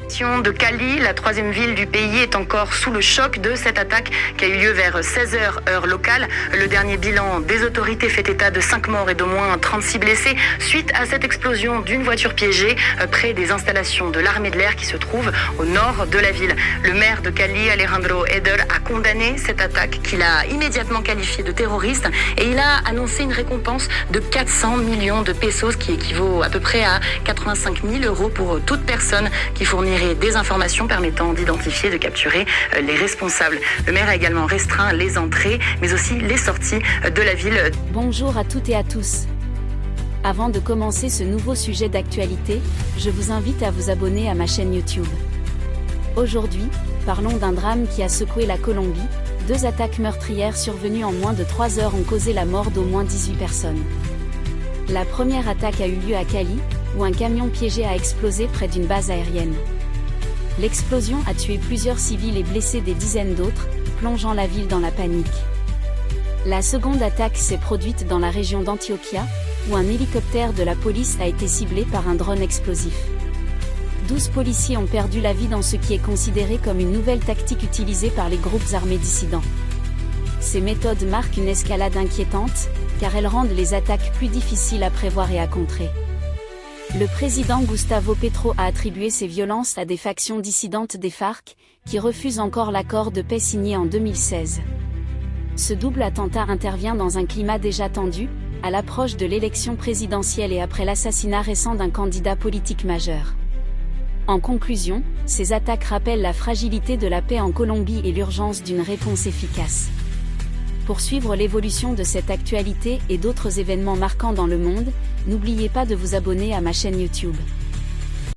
De Cali, la troisième ville du pays, est encore sous le choc de cette attaque qui a eu lieu vers 16h heure locale. Le dernier bilan des autorités fait état de 5 morts et d'au moins 36 blessés suite à cette explosion d'une voiture piégée près des installations de l'armée de l'air qui se trouvent au nord de la ville. Le maire de Cali, Alejandro Eder, a condamné cette attaque qu'il a immédiatement qualifiée de terroriste et il a annoncé une récompense de 400 millions de pesos qui équivaut à peu près à 85 000 euros pour toute personne qui fournirait des informations permettant d'identifier et de capturer les responsables. Le maire a également restreint les entrées, mais aussi les sorties de la ville. Bonjour à toutes et à tous. Avant de commencer ce nouveau sujet d'actualité, je vous invite à vous abonner à ma chaîne YouTube. Aujourd'hui, parlons d'un drame qui a secoué la Colombie. 2 attaques meurtrières survenues en moins de 3 heures ont causé la mort d'au moins 18 personnes. La première attaque a eu lieu à Cali, où un camion piégé a explosé près d'une base aérienne. L'explosion a tué plusieurs civils et blessé des dizaines d'autres, plongeant la ville dans la panique. La seconde attaque s'est produite dans la région d'Antioquia, où un hélicoptère de la police a été ciblé par un drone explosif. 12 policiers ont perdu la vie dans ce qui est considéré comme une nouvelle tactique utilisée par les groupes armés dissidents. Ces méthodes marquent une escalade inquiétante, car elles rendent les attaques plus difficiles à prévoir et à contrer. Le président Gustavo Petro a attribué ces violences à des factions dissidentes des FARC, qui refusent encore l'accord de paix signé en 2016. Ce double attentat intervient dans un climat déjà tendu, à l'approche de l'élection présidentielle et après l'assassinat récent d'un candidat politique majeur. En conclusion, ces attaques rappellent la fragilité de la paix en Colombie et l'urgence d'une réponse efficace. Pour suivre l'évolution de cette actualité et d'autres événements marquants dans le monde, n'oubliez pas de vous abonner à ma chaîne YouTube.